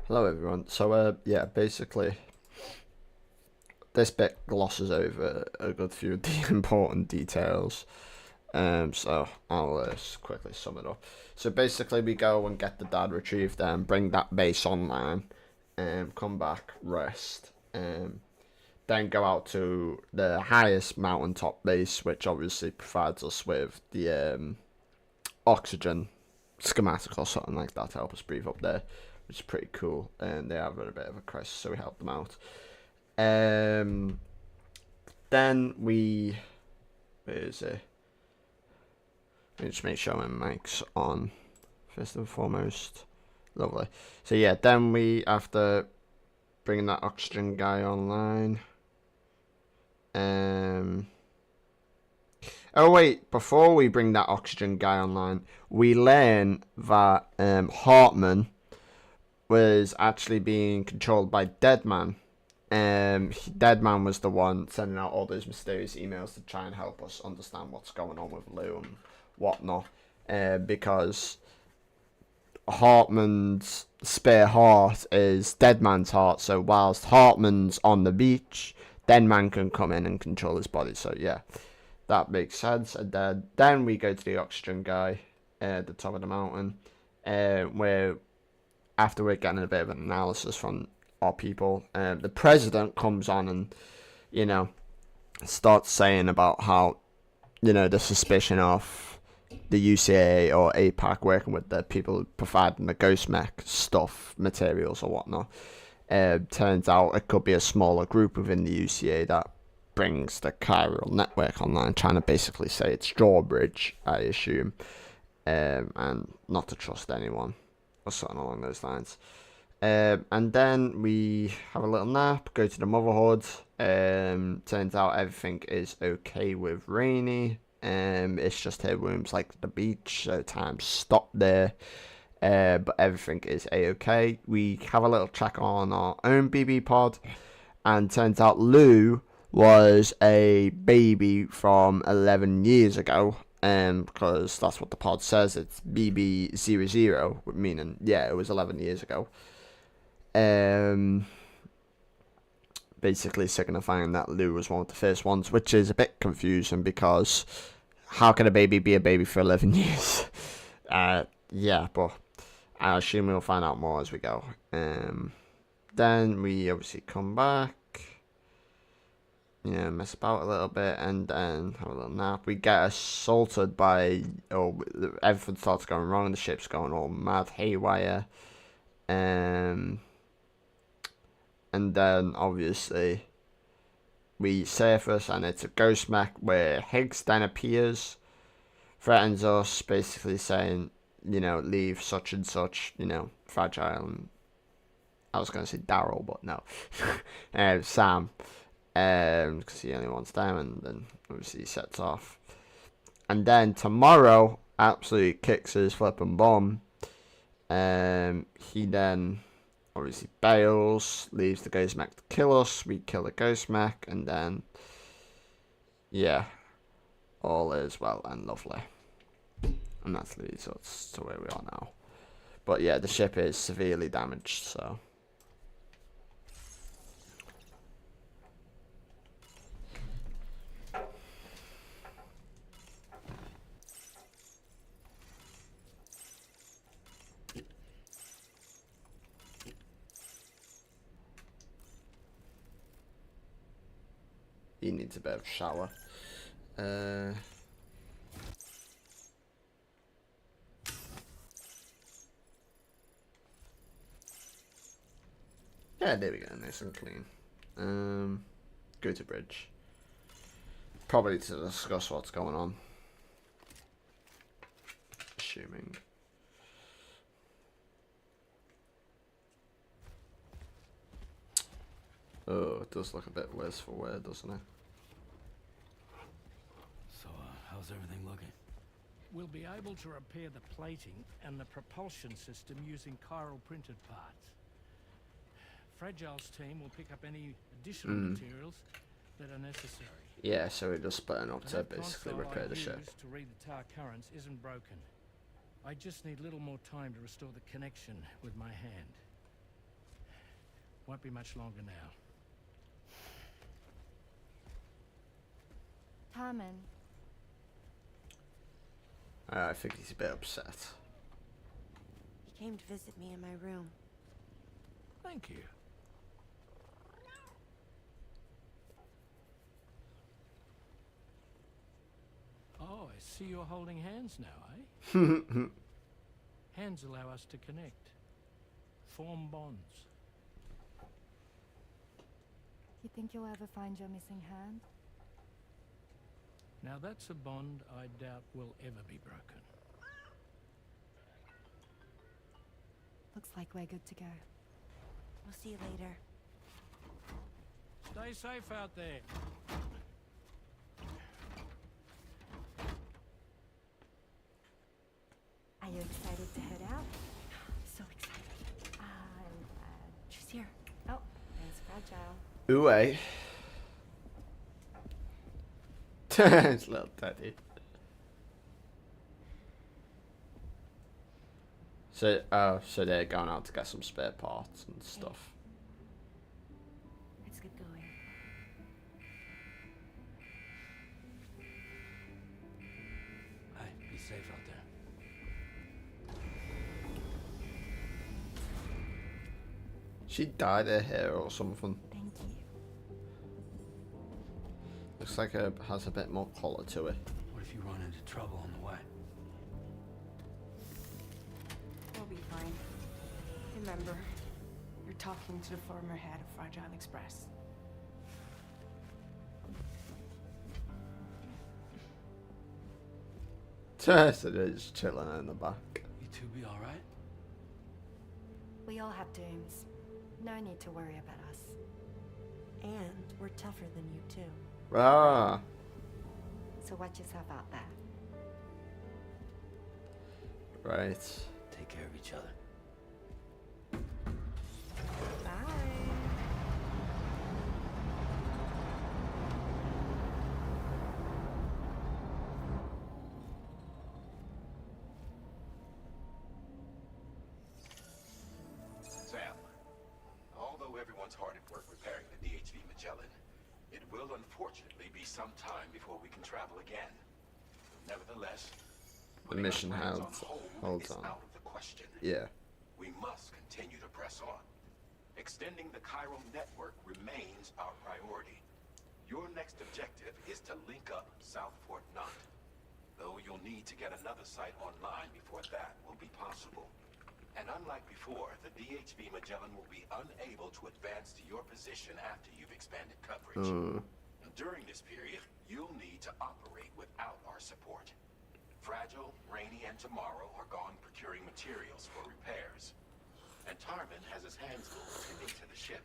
Hello everyone. So yeah, basically this bit glosses over a good few of the important details. So I'll quickly sum it up. So basically we go and get the dad retrieved, bring that base online, come back, rest, then go out to the highest mountaintop base, which obviously provides us with the oxygen schematic or something like that to help us breathe up there, which is pretty cool. And they have a bit of a crisis, so we help them out. Then we, where is it? Let me just make sure my mic's on first and foremost. Lovely. So yeah, then we, after bringing that oxygen guy online, oh wait, before we bring that oxygen guy online, we learn that Hartman was actually being controlled by Deadman. Deadman was the one sending out all those mysterious emails to try and help us understand what's going on with Lou and whatnot. Because Hartman's spare heart is Deadman's heart, so whilst Hartman's on the beach, Deadman can come in and control his body. So yeah, that makes sense. And then we go to the oxygen guy at the top of the mountain, where after we're getting a bit of an analysis from our people, the president comes on and, you know, starts saying about how, you know, the suspicion of the UCA or APAC working with the people providing the ghost mech stuff, materials or whatnot. Turns out it could be a smaller group within the UCA that brings the chiral network online, trying to basically say it's drawbridge, I assume, and not to trust anyone or something along those lines. And then we have a little nap, go to the motherhood. Turns out everything is okay with Rainy. It's just her room's like the beach, so time stopped there. But everything is a-okay. We have a little check on our own BB pod, and turns out Lou was a baby from 11 years ago. Because that's what the pod says. It's BB00, meaning yeah, it was 11 years ago. Basically signifying that Lou was one of the first ones, which is a bit confusing because how can a baby be a baby for 11 years? Yeah, but I assume we'll find out more as we go. Then we obviously come back, you know, mess about a little bit, and then have a little nap. We get assaulted by, everything starts going wrong. The ship's going all mad haywire. And then obviously we surface, and it's a ghost mech where Higgs then appears, threatens us, basically saying, you know, leave such and such, you know, fragile. And I was going to say Daryl, but no. Sam. Because he only wants them, and then obviously he sets off. And then tomorrow absolutely kicks his flipping bum. He then obviously bails, leaves the ghost mech to kill us. We kill the ghost mech, and then yeah, all is well and lovely. And that leads us to where we are now. But yeah, the ship is severely damaged, so he needs a bit of shower. Yeah, there we go, nice and clean. Go to bridge. Probably to discuss what's going on. Assuming. Oh, it does look a bit worse for wear, doesn't it? So, how's everything looking? We'll be able to repair the plating and the propulsion system using chiral printed parts. Fragile's team will pick up any additional materials that are necessary. Yeah, so we're just splitting up to That basically console repair I the ship. used to read the tar currents isn't broken. I just need a little more time to restore the connection with my hand. Won't be much longer now. Carmen, I think he's a bit upset. He came to visit me in my room. Thank you. Oh, I see you're holding hands now, eh? Hands allow us to connect, form bonds. you think you'll ever find your missing hand? Now that's a bond I doubt will ever be broken. Looks like we're good to go. We'll see you later. Stay safe out there. Are you excited to head out? So excited. I'm glad. She's here. Oh, there's Fragile. Ooh, eh? It's little Teddy. So they're going out to get some spare parts and stuff. Let's get going. Hey, be safe out there. She dyed her hair or something. Thank you. Looks like it has a bit more colour to it. What if you run into trouble on the way? We'll be fine. Remember, you're talking to the former head of Fragile Express. So they're just chilling in the back. You two be alright? We all have dooms. No need to worry about us. And we're tougher than you too. Ah, So watch yourself out there. right. Take care of each other. Bye. Sam, although everyone's hard at work repairing the DHV Magellan, it will unfortunately be some time before we can travel again. Nevertheless, The putting our mission plans holds is on. out of the question. Yeah. We must continue to press on. Extending the chiral network remains our priority. Your next objective is to link up South Fort Knot, though you'll need to get another site online before that will be possible. And unlike before, the DHV Magellan will be unable to advance to your position after you've expanded coverage. During this period, you'll need to operate without our support. Fragile, Rainy, and Tomorrow are gone procuring materials for repairs. And Tarman has his hands full tending to the ship.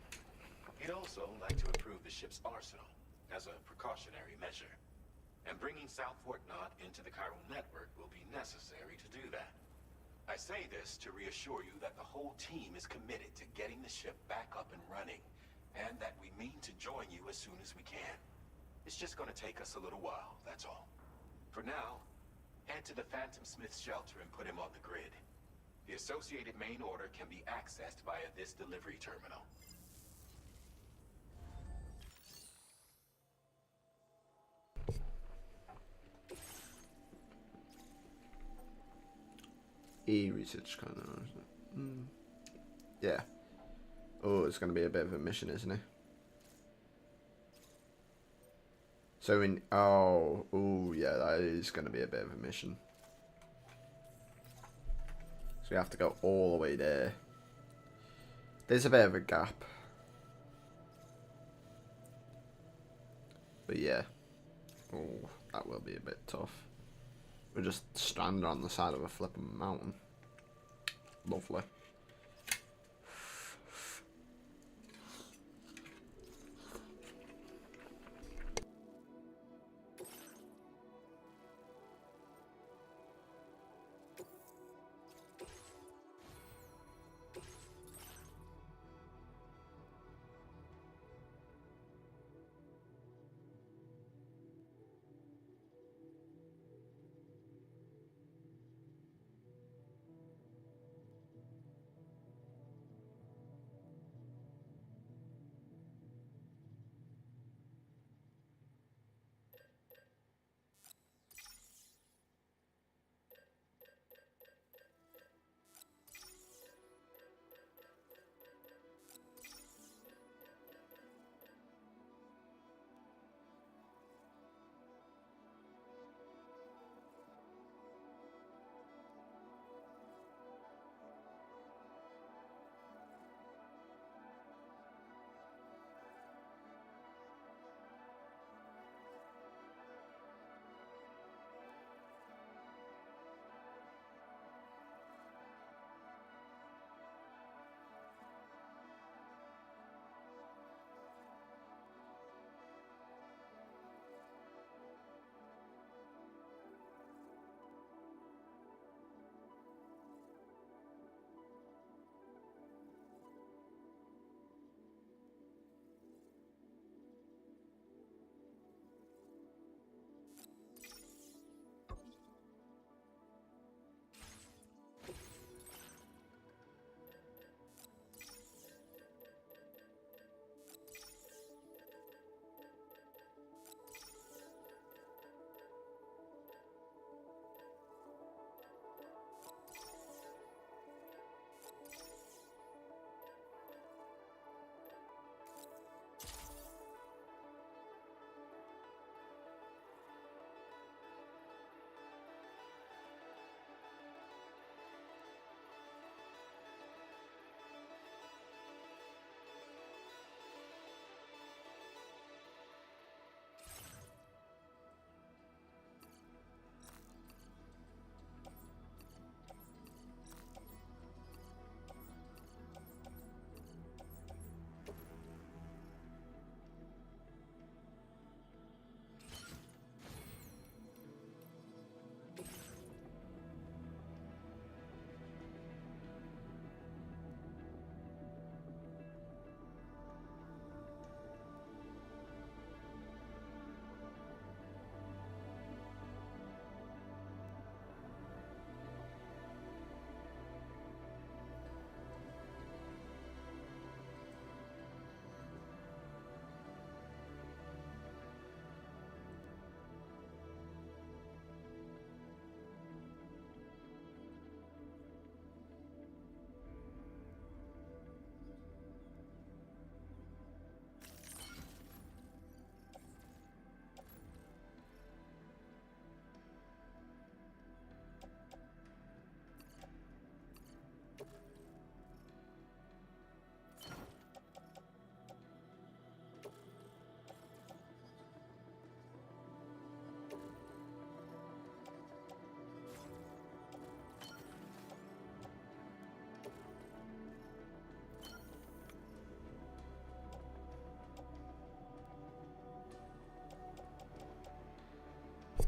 He'd also like to improve the ship's arsenal as a precautionary measure. And bringing South Fort Knot into the chiral network will be necessary to do that. I say this to reassure you that the whole team is committed to getting the ship back up and running, and that we mean to join you as soon as we can. It's just going to take us a little while, that's all. For now, head to the Phantom Smith's shelter and put him on the grid. The associated main order can be accessed via this delivery terminal. Research kind of, isn't it? Yeah. Oh, it's going to be a bit of a mission, isn't it? So oh, yeah, that is going to be a bit of a mission. So we have to go all the way there. There's a bit of a gap. But yeah. Oh, that will be a bit tough. We're just stranded on the side of a flipping mountain. Lovely.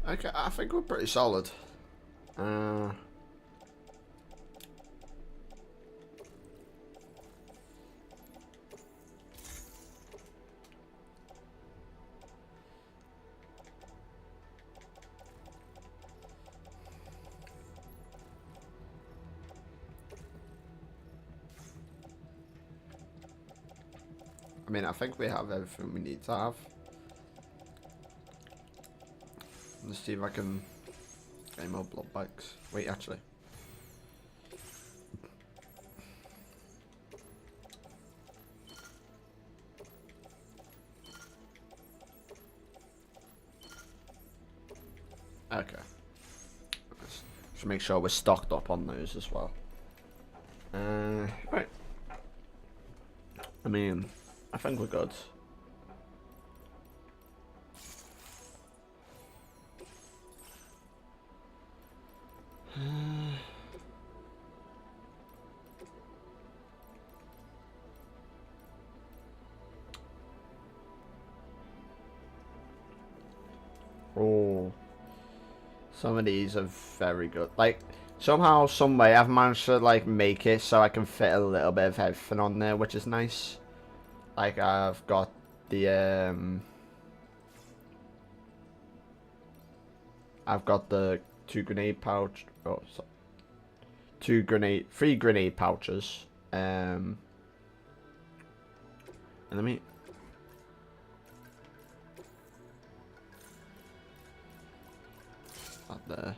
Okay, I think we're pretty solid. I mean, I think we have everything we need to have. Let's see if I can get more blood bags. Wait, actually. Okay. Let's just make sure we're stocked up on those as well. Right. I mean, I think we're good. Oh, some of these are very good. Like, somehow, some way, I've managed to like make it so I can fit a little bit of everything on there, which is nice. Like, I've got the I've got the 2 grenade pouch. Oh, sorry. 3 grenade pouches. And let me. Up there.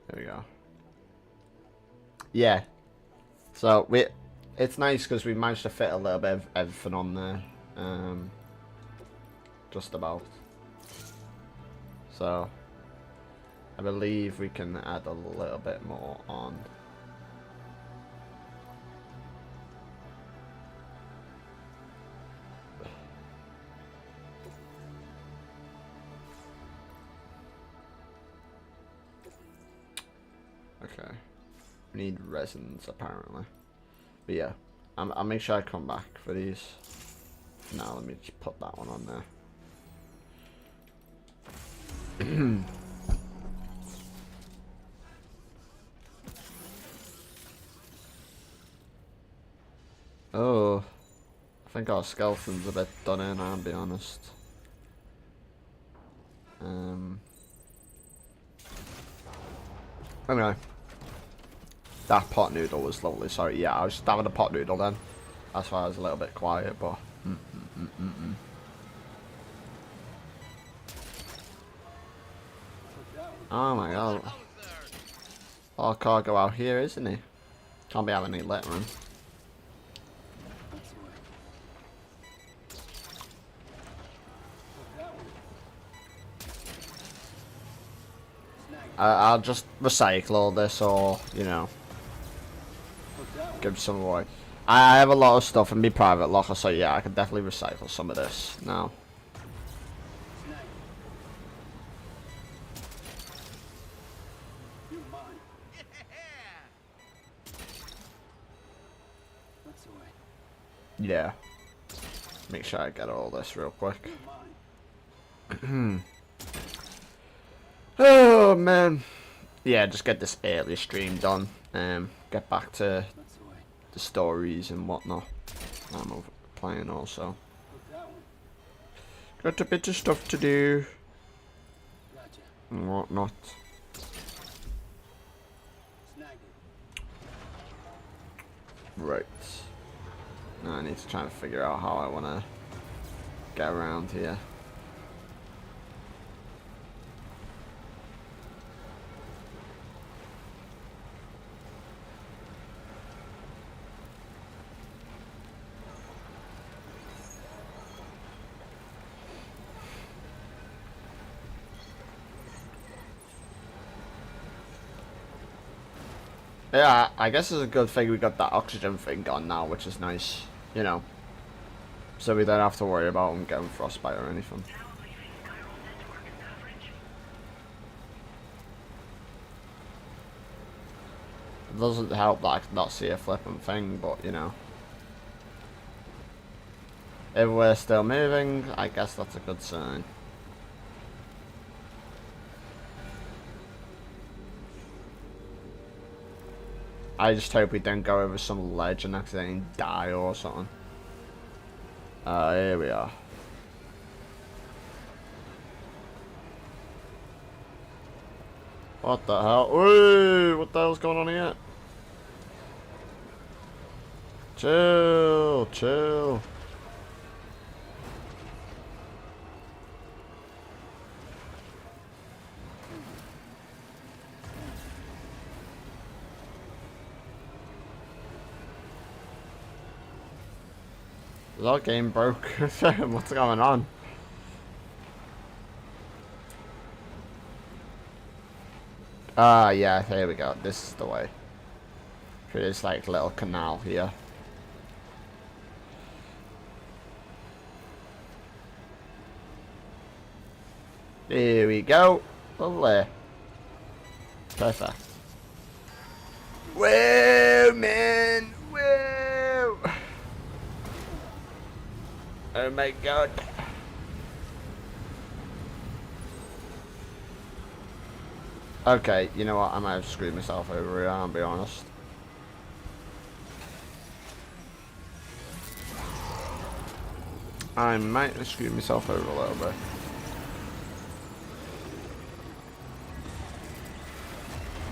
There we go. Yeah. So it's nice because we managed to fit a little bit of everything on there. Just about. So I believe we can add a little bit more on. Okay. We need resins apparently. But yeah, I'll make sure I come back for these. Now let me just put that one on there. Oh, I think our skeleton's a bit done in, I'll be honest. Anyway, that pot noodle was lovely. Sorry, yeah, I was just having a pot noodle then. That's why I was a little bit quiet, but. Oh my god. Our cargo out here, isn't he? Can't be having any littering. I'll just recycle all this, or you know, give some away. I have a lot of stuff in my private locker, so yeah, I could definitely recycle some of this now. Yeah. Make sure I get all this real quick. Oh man. Yeah, just get this early stream done. Get back to the stories and whatnot. I'm over playing also. Got a bit of stuff to do. And whatnot. Right. Now I need to try and figure out how I want to get around here. Yeah, I guess it's a good thing we got that oxygen thing gone now, which is nice, you know. So we don't have to worry about them getting frostbite or anything. It doesn't help that I cannot see a flipping thing, but you know. If we're still moving, I guess that's a good sign. I just hope we don't go over some ledge and accidentally die or something. Here we are. What the hell? Woo! What the hell's going on here? Chill, chill. Is our game broke? What's going on? Ah, yeah, here we go. This is the way. Through this, like, little canal here. Here we go. Lovely. Perfect. Whoa, man. Whoa. Oh my god. Okay, you know what? I might have screwed myself over here, I'll be honest. I might have screwed myself over a little bit.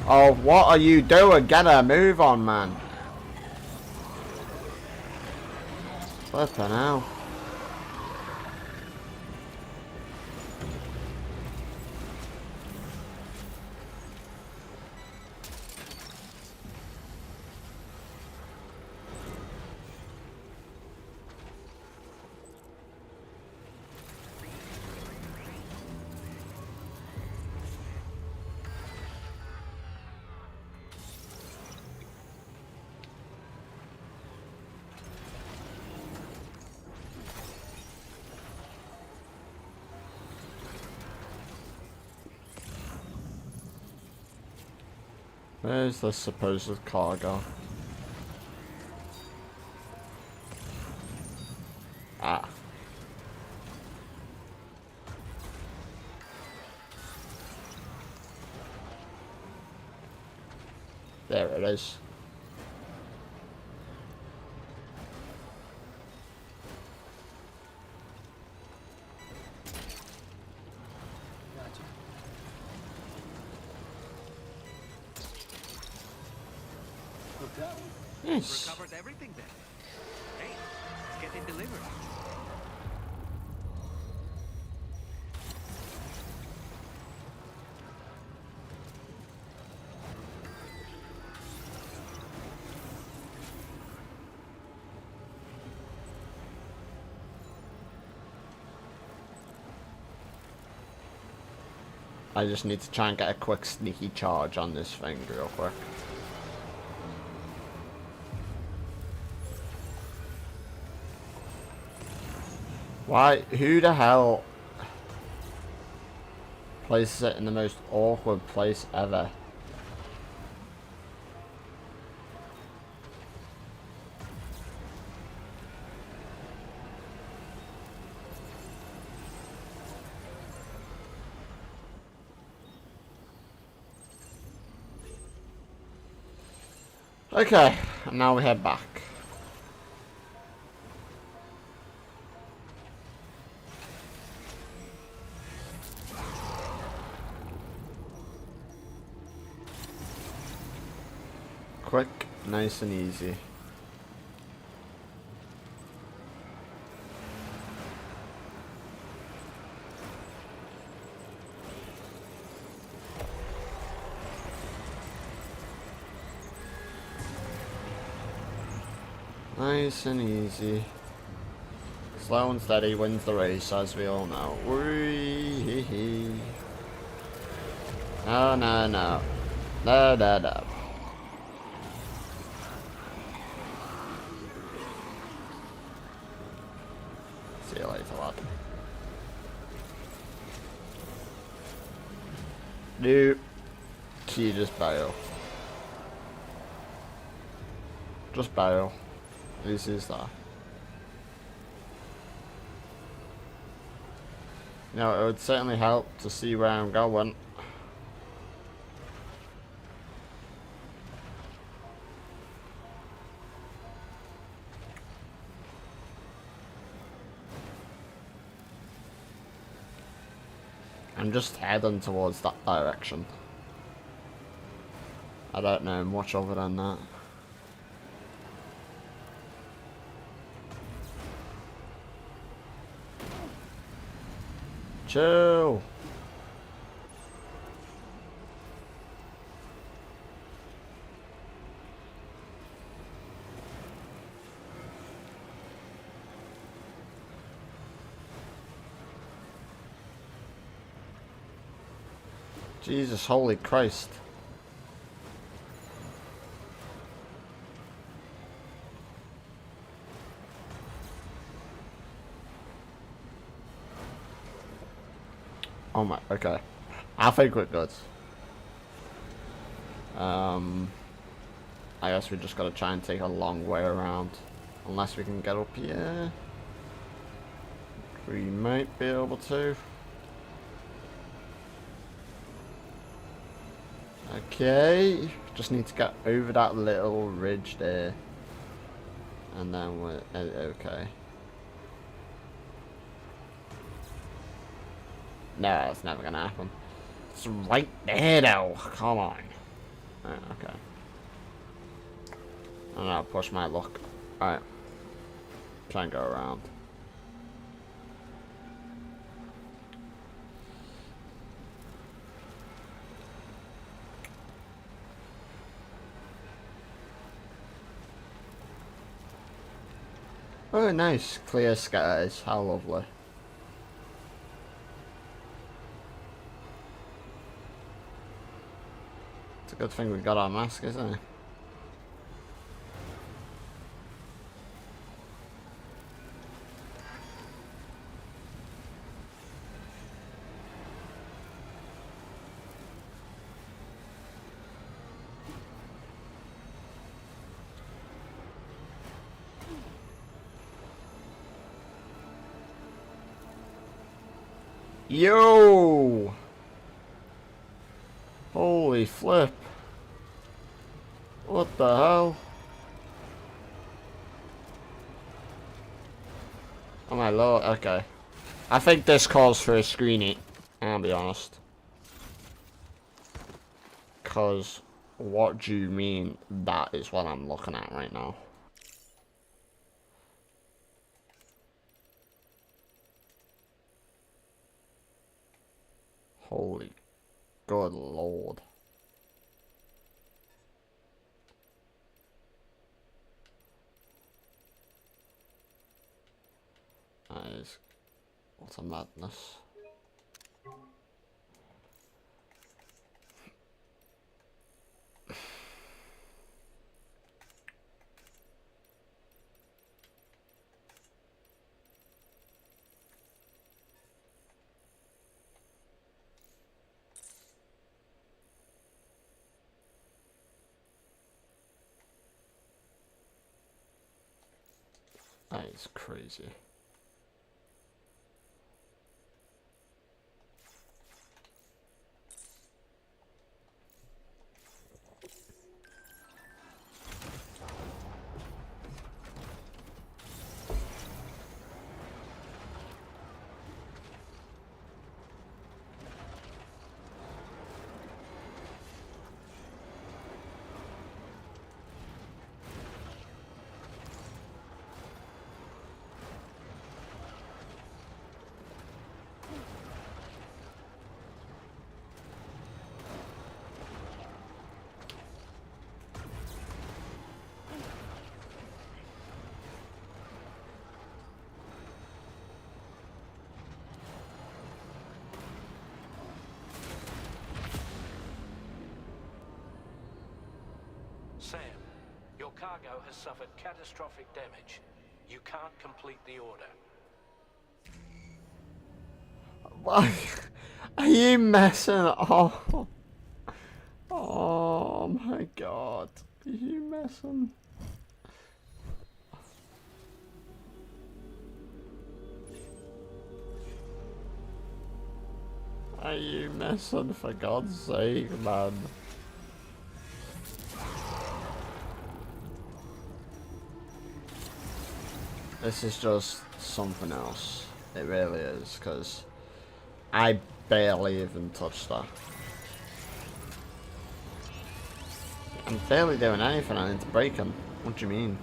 Oh, what are you doing? Get a move on, man. Flipping out. Where's the supposed cargo? Ah. There it is. Yes. Recovered everything then. Hey, let's get it delivered. I just need to try and get a quick sneaky charge on this thing real quick. Why? Who the hell places it in the most awkward place ever? Okay, and now we head back. Quick, nice and easy. Nice and easy. Slow and steady wins the race, as we all know. Whee-hee-hee. No, no, no. No, no, no. See you later, lad. Nope. You just bail. Just bail. Easy as that. You know, it would certainly help to see where I'm going. I'm just heading towards that direction. I don't know much other than that. Chill. Jesus, holy Christ. Oh my, okay. I think we're good. I guess we just gotta try and take a long way around. Unless we can get up here. We might be able to. Okay. Just need to get over that little ridge there. And then we're okay. No, it's never gonna happen. It's right there though. Come on. Right, okay. And I'll push my luck. Alright. Try and go around. Oh, nice. Clear skies. How lovely. It's a good thing we got our mask, isn't it? Yo! Holy flip. What the hell? Oh my lord, okay. I think this calls for a screening, I'll be honest. Cause what do you mean that is what I'm looking at right now? Holy good lord. That is, what a madness. That is crazy. Sam, your cargo has suffered catastrophic damage. You can't complete the order. What? Are you messing? Oh. Oh my god. Are you messing? Are you messing, for God's sake, man? This is just something else. It really is, because I barely even touched that. I'm barely doing anything, I need to break him. What do you mean?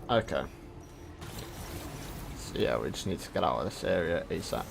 Okay. So yeah, we just need to get out of this area ASAP.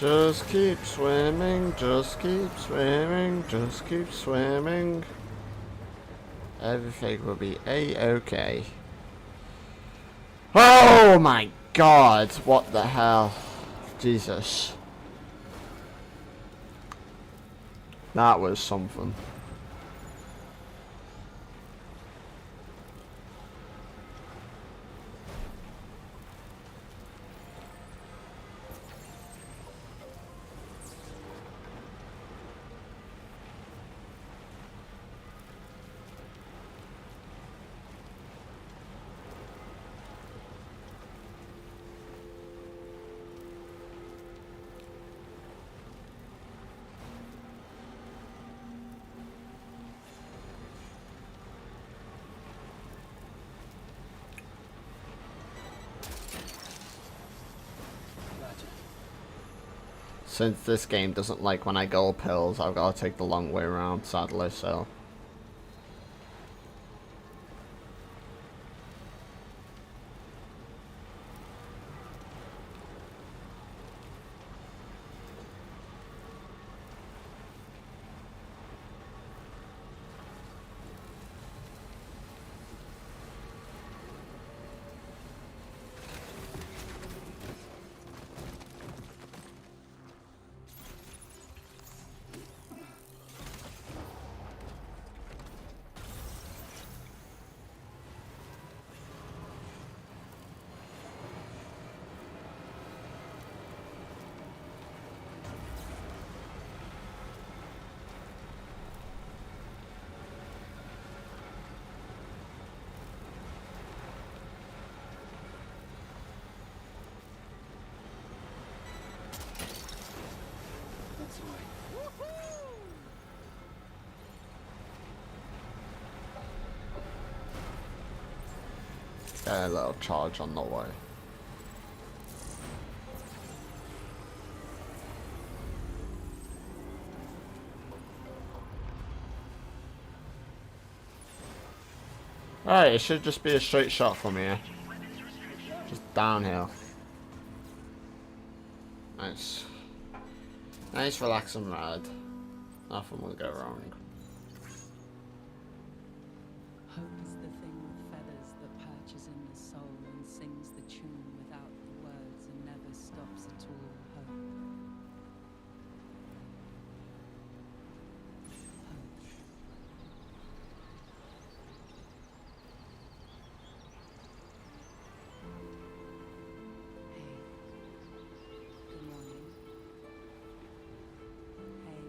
Just keep swimming, just keep swimming, just keep swimming. Everything will be A-okay. Oh my God, what the hell? Jesus. That was something. Since this game doesn't like when I go up hills, I've got to take the long way around, sadly, so. Get a little charge on the way. Alright, it should just be a straight shot from here. Just downhill. Nice. Nice relaxing ride. Nothing will go wrong. Hope is the thing with feathers that perches in the soul and sings the tune without the words and never stops at all. Hope. Hope. Hey. Good morning. Hey.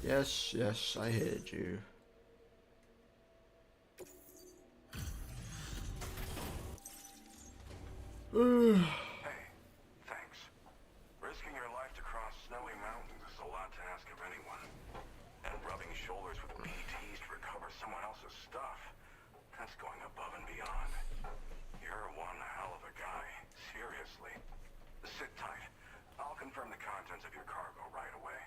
Yes, yes, I heard you. Hey, thanks. Risking your life to cross snowy mountains is a lot to ask of anyone. And rubbing shoulders with PTs to recover someone else's stuff, that's going above and beyond. You're one hell of a guy, seriously. Sit tight. I'll confirm the contents of your cargo right away.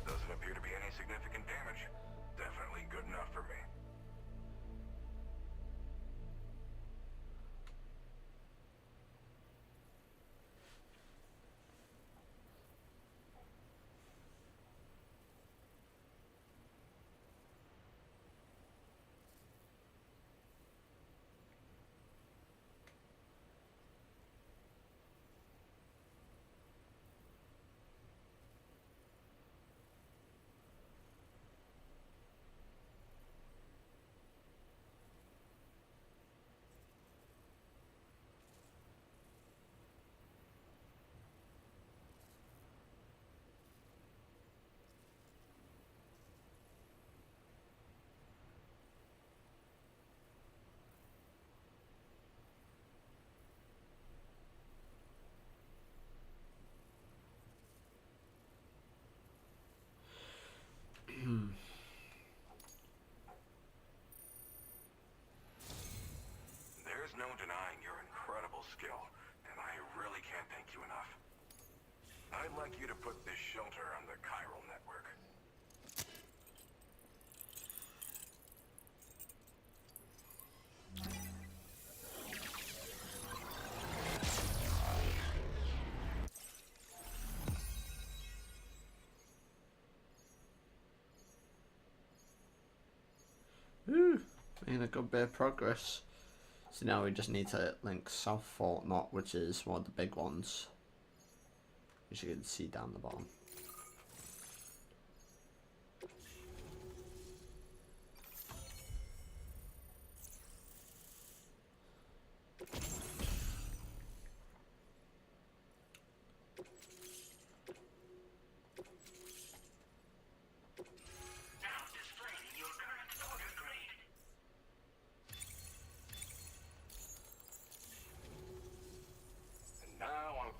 Doesn't appear to be any significant damage. Definitely good enough for me. There's no denying your incredible skill, and I really can't thank you enough. I'd like you to put this shelter on the chiral network. Ooh, making a good bit of progress. So now we just need to link South Fortnite, which is one of the big ones, which you can see down the bottom.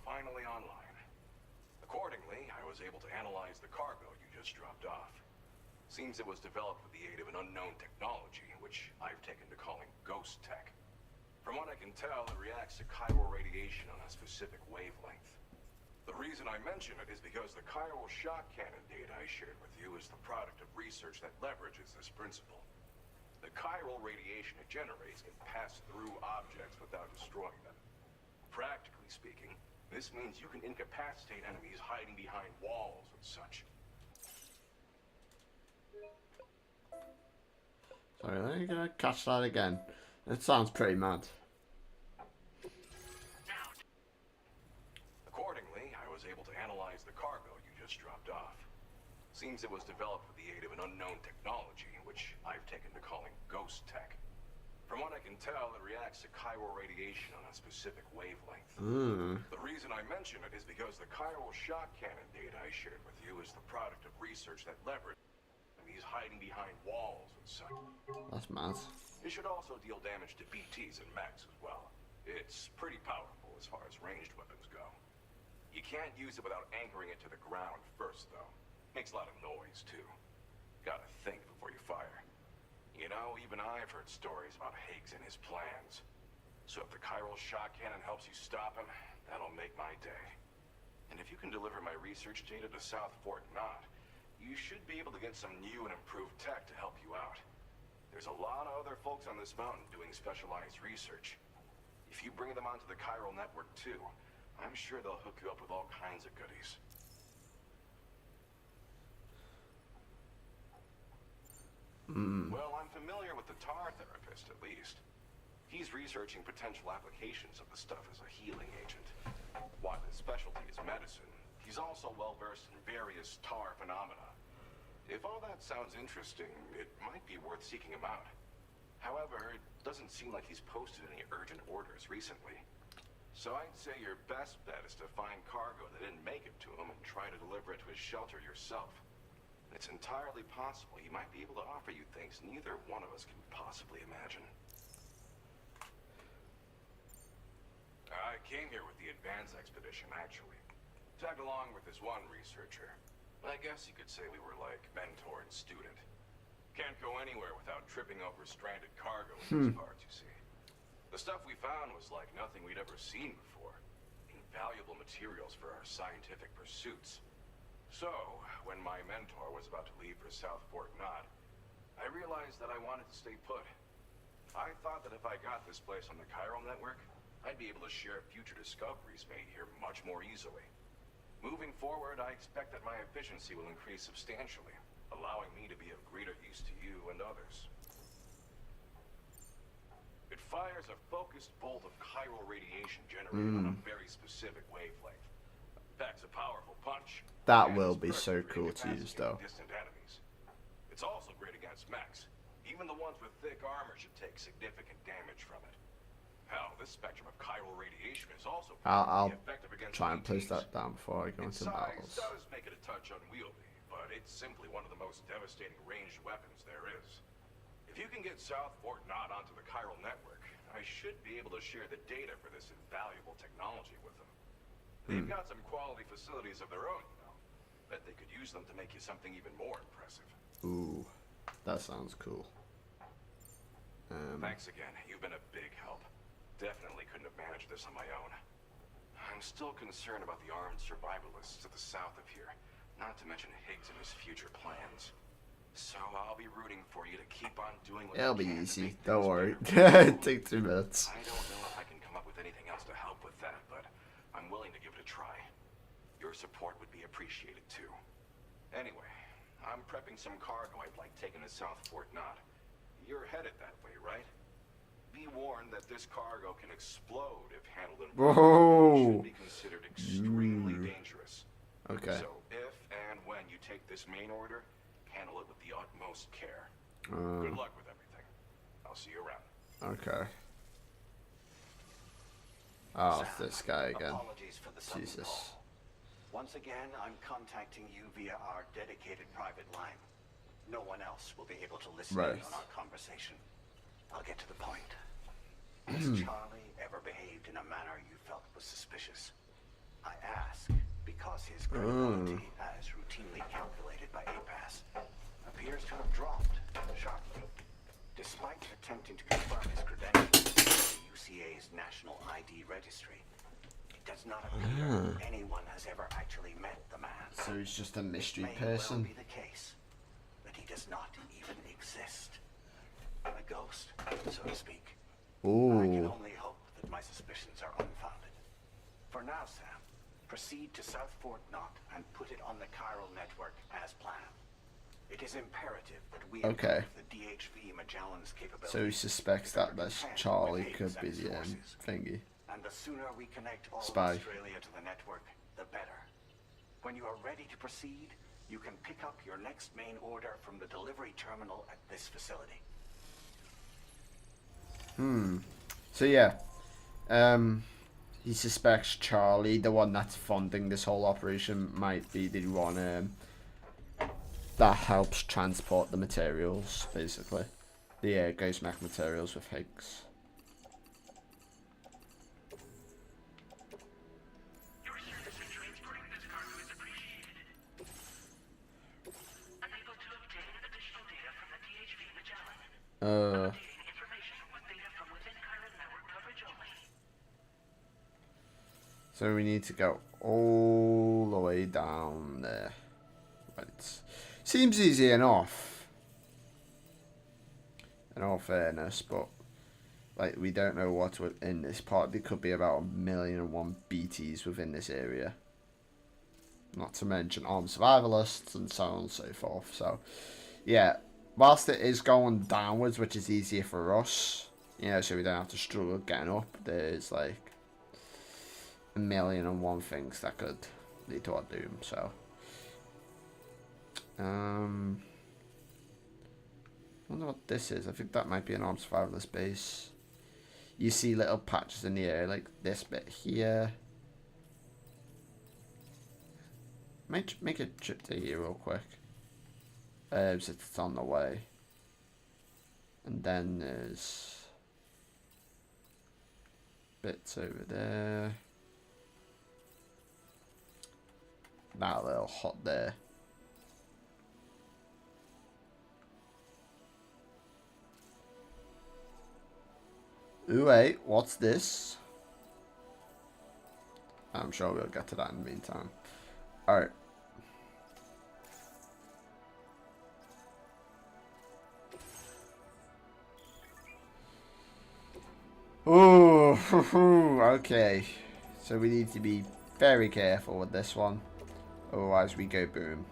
Finally online. Accordingly, I was able to analyze the cargo you just dropped off. Seems it was developed with the aid of an unknown technology, which I've taken to calling ghost tech. From what I can tell, it reacts to chiral radiation on a specific wavelength. The reason I mention it is because the chiral shock cannon data I shared with you is the product of research that leverages this principle. The chiral radiation it generates can pass through objects without destroying them. Practically speaking, this means you can incapacitate enemies hiding behind walls and such. Sorry, let me gonna catch that again. It sounds pretty mad. Accordingly, I was able to analyze the cargo you just dropped off. Seems it was developed with the aid of an unknown technology, which I've taken to calling ghost tech. From what I can tell, it reacts to chiral radiation on a specific wavelength. The reason I mention it is because the chiral shock cannon data I shared with you is the product of research that leverages enemies hiding behind walls and such. That's mad. It should also deal damage to BTs and mechs as well. It's pretty powerful as far as ranged weapons go. You can't use it without anchoring it to the ground first, though. Makes a lot of noise, too. Gotta think before you fire. You know, even I've heard stories about Higgs and his plans. So if the chiral shock cannon helps you stop him, that'll make my day. And if you can deliver my research data to South Fortnite, you should be able to get some new and improved tech to help you out. There's a lot of other folks on this mountain doing specialized research. If you bring them onto the chiral network too, I'm sure they'll hook you up with all kinds of goodies. Well, I'm familiar with the tar therapist, at least. He's researching potential applications of the stuff as a healing agent. While his specialty is medicine, he's also well-versed in various tar phenomena. If all that sounds interesting, it might be worth seeking him out. However, it doesn't seem like he's posted any urgent orders recently. So I'd say your best bet is to find cargo that didn't make it to him and try to deliver it to his shelter yourself. It's entirely possible he might be able to offer you things neither one of us can possibly imagine. I came here with the advance expedition, actually. Tagged along with this one researcher. I guess you could say we were like mentor and student. Can't go anywhere without tripping over stranded cargo in these parts, you see. The stuff we found was like nothing we'd ever seen before. Invaluable materials for our scientific pursuits. So, when my mentor was about to leave for South Fort Knott, I realized that I wanted to stay put. I thought that if I got this place on the chiral network, I'd be able to share future discoveries made here much more easily. Moving forward, I expect that my efficiency will increase substantially, allowing me to be of greater use to you and others. It fires a focused bolt of chiral radiation generated on a very specific wavelength. Packs a powerful punch. That and will is be so perfect for cool to use, though. incapacitating distant enemies. It's also great against mechs. Even the ones with thick armor should take significant damage from it. Hell, this spectrum of chiral radiation is also I'll effective against try and place ETs. that down before I go Its into size battles. does make it a touch unwieldy, but it's simply one of the most devastating ranged weapons there is. If you can get South Fort Knott onto the chiral network, I should be able to share the data for this invaluable technology with them. They've got some quality facilities of their own, you know. Bet they could use them to make you something even more impressive. Ooh, that sounds cool. Thanks again. You've been a big help. Definitely couldn't have managed this on my own. I'm still concerned about the armed survivalists to the south of here, not to mention Higgs and his future plans. So I'll be rooting for you to keep on doing what It'll you be can to easy. make Don't things worry. better. Take 2 minutes. I don't know if I can come up with anything else to help with that, but I'm willing to give it a try. Your support would be appreciated too. Anyway, I'm prepping some cargo I'd like taken to South Fort Knott. You're headed that way, right? Be warned that this cargo can explode if handled improperly. Whoa. Should be considered extremely dangerous. Okay. So if and when you take this main order, handle it with the utmost care. Uh. Good luck with everything. I'll see you around. Okay. Oh, it's this guy again. Apologies for the sudden Jesus. call. Once again, I'm contacting you via our dedicated private line. No one else will be able to listen Right. in on our conversation. I'll get to the point. Has Charlie ever behaved in a manner you felt was suspicious? I ask because his credibility, as routinely calculated by APAS, appears to have dropped sharply. Despite attempting to confirm his credentials in the UCA's National ID Registry, it does not appear anyone has ever actually met the man. So he's just a mystery May well person. be the case that he does not even exist. A ghost, so to speak. I can Ooh. only hope that my suspicions are unfounded. For now, Sam, proceed to South Fort Knott and put it on the chiral network as planned. It is imperative that we Okay. improve the DHV Magellan's capability. So he suspects that that's Charlie could be the thingy. And the sooner we connect all Spy. of Australia to the network, the better. When you are ready to proceed, you can pick up your next main order from the delivery terminal at this facility. So yeah, he suspects Charlie, the one that's funding this whole operation, might be the one that helps transport the materials, basically. The ghost mech materials with Higgs. Your service in transporting this cargo is appreciated. Unable to obtain additional data from the DHV Magellan. Updating information with data from within chiral network coverage only. So we need to go all the way down there. Right. Seems easy enough, in all fairness, but like we don't know what's in this part. There could be about 1,000,001 BTs within this area. Not to mention armed survivalists and so on and so forth. So, yeah, whilst it is going downwards, which is easier for us, you know, so we don't have to struggle getting up, there's like 1,000,001 things that could lead to our doom. So, wonder what this is. I think that might be an armed survivalist base. You see little patches in the air, like this bit here. Might make a trip to here real quick. Since it's on the way. And then there's bits over there. That little hut there. Ooh, wait, what's this? I'm sure we'll get to that in the meantime. Alright. Ooh, okay. So we need to be very careful with this one. Otherwise we go boom.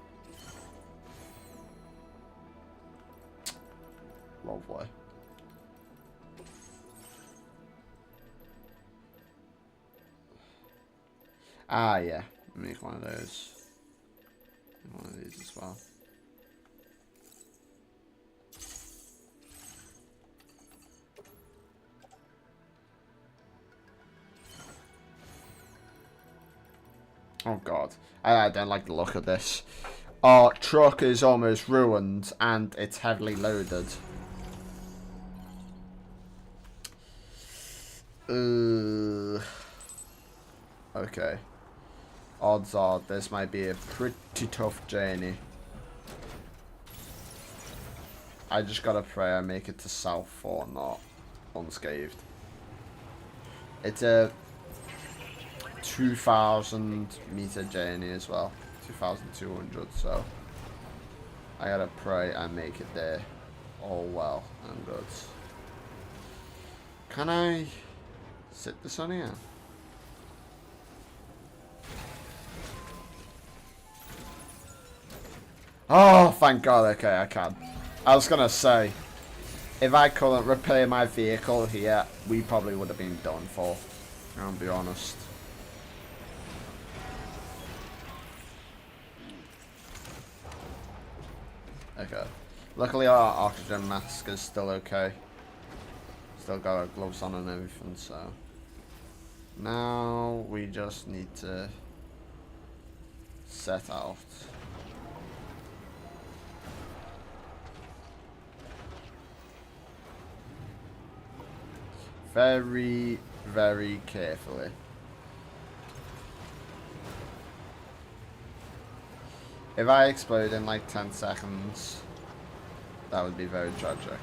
Lovely. Ah, yeah. Make one of those. One of these as well. Oh god, I don't like the look of this. Our truck is almost ruined and it's heavily loaded. Okay. Odds are this might be a pretty tough journey. I just gotta pray I make it to South Fortnite unscathed. It's a 2,000 meter journey as well. 2,200, so I gotta pray I make it there all well and good. Can I sit this on here? Oh, thank God. Okay, I can. I was gonna say, if I couldn't repair my vehicle here, we probably would have been done for. I'll be honest. Okay. Luckily our oxygen mask is still okay. Still got our gloves on and everything, so. Now we just need to set out. Very, very carefully. If I explode in like 10 seconds, that would be very tragic.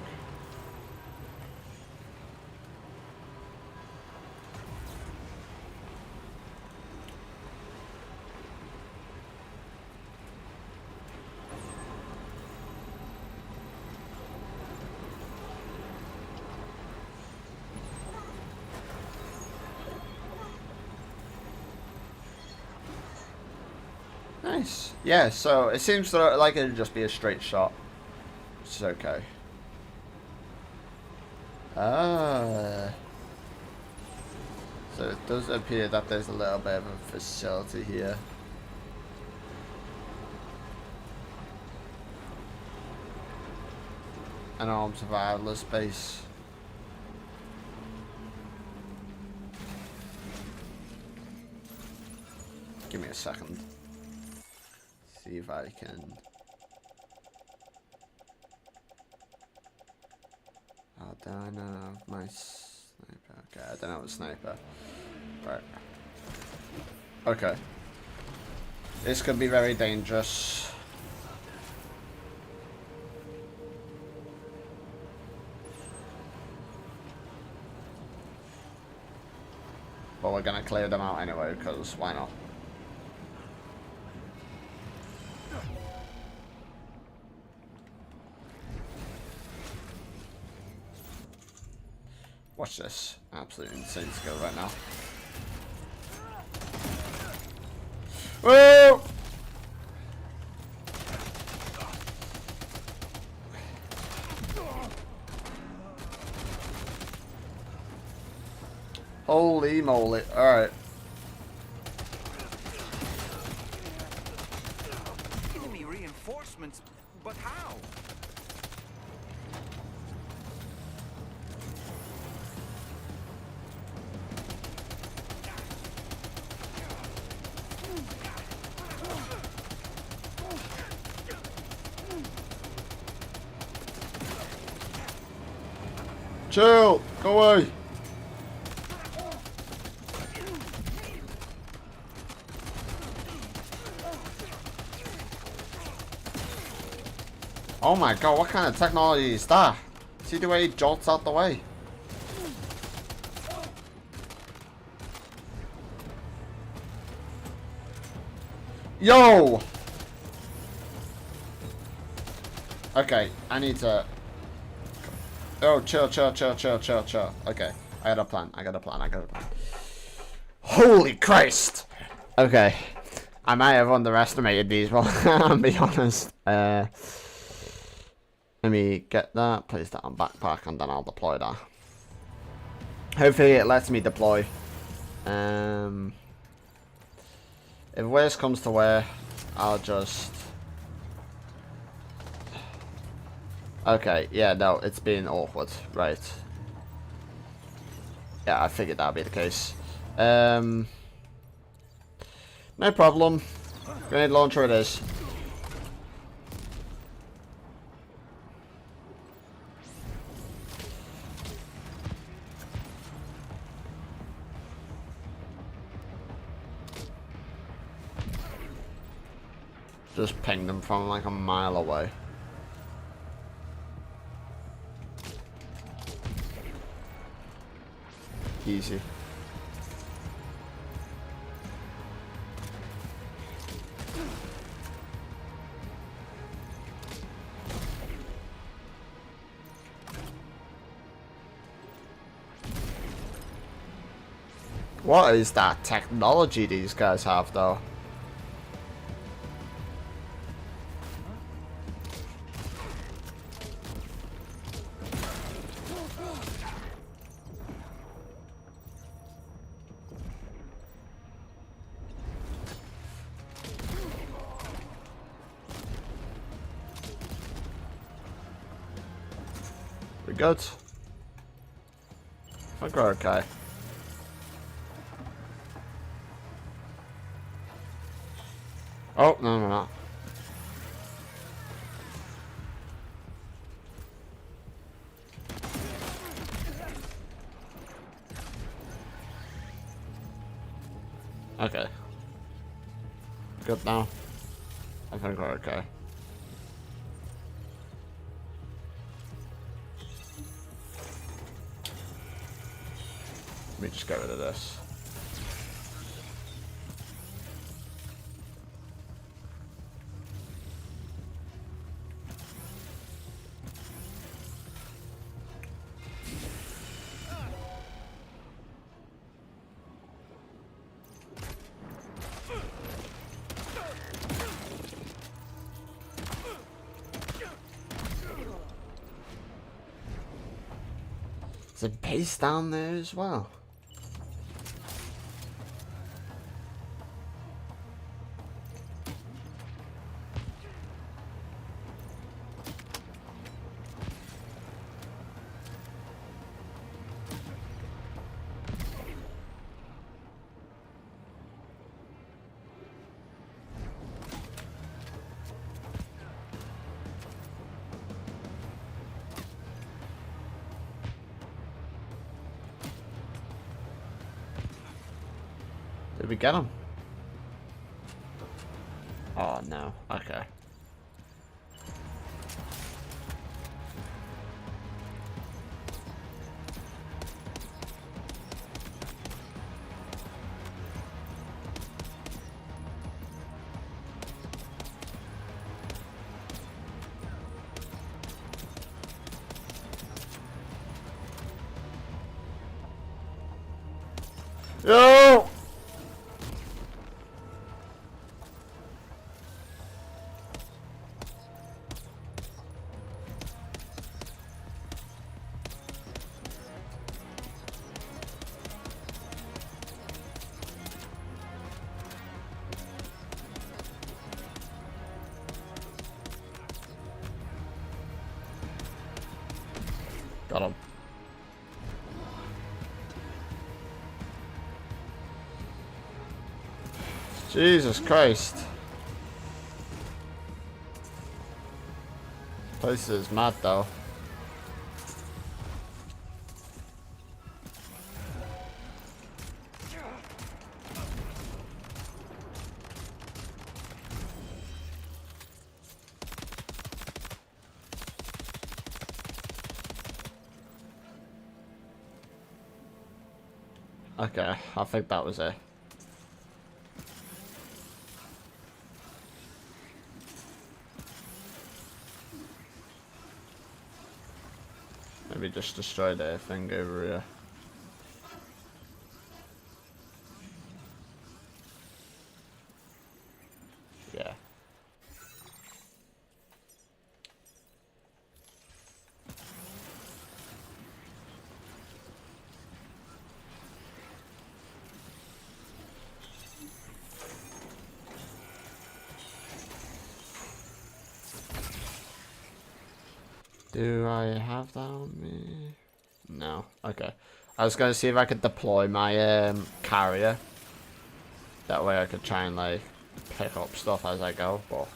Nice. Yeah, so it seems like it'd just be a straight shot. Which is okay. Ah. So it does appear that there's a little bit of a facility here. An armed survivalist base. Give me a second. See if I can. Oh, don't I know my sniper? Okay, I don't have a sniper. Right. Okay. This could be very dangerous. But we're gonna clear them out anyway, because why not? Watch this. Absolutely insane skill right now. Whoa! Holy moly. Alright. Enemy reinforcements, but how? Chill! Go away! Oh my god, what kind of technology is that? See the way he jolts out the way? Yo! Okay, I need to... Oh, chill. Okay, I got a plan. Holy Christ! Okay, I might have underestimated these, well, I'll be honest. Let me get that, place that on backpack, and then I'll deploy that. Hopefully it lets me deploy. If worst comes to where, I'll just... Okay, yeah, no, it's been awkward, right. Yeah, I figured that'd be the case. No problem. Grenade launcher it is. Just ping them from like a mile away. Easy. What is that technology these guys have though? We good? I think we're okay. Oh, no. Okay. Good now. I think we're okay. Let me just get rid of this. There's a base down there as well. Did we get him? Oh no, okay. Yo! Got him. Jesus Christ. Place is mad though. Okay, I think that was it. Maybe just destroy the thing over here. Yeah. Do I have that on me? No. Okay. I was gonna see if I could deploy my carrier. That way I could try and like pick up stuff as I go, but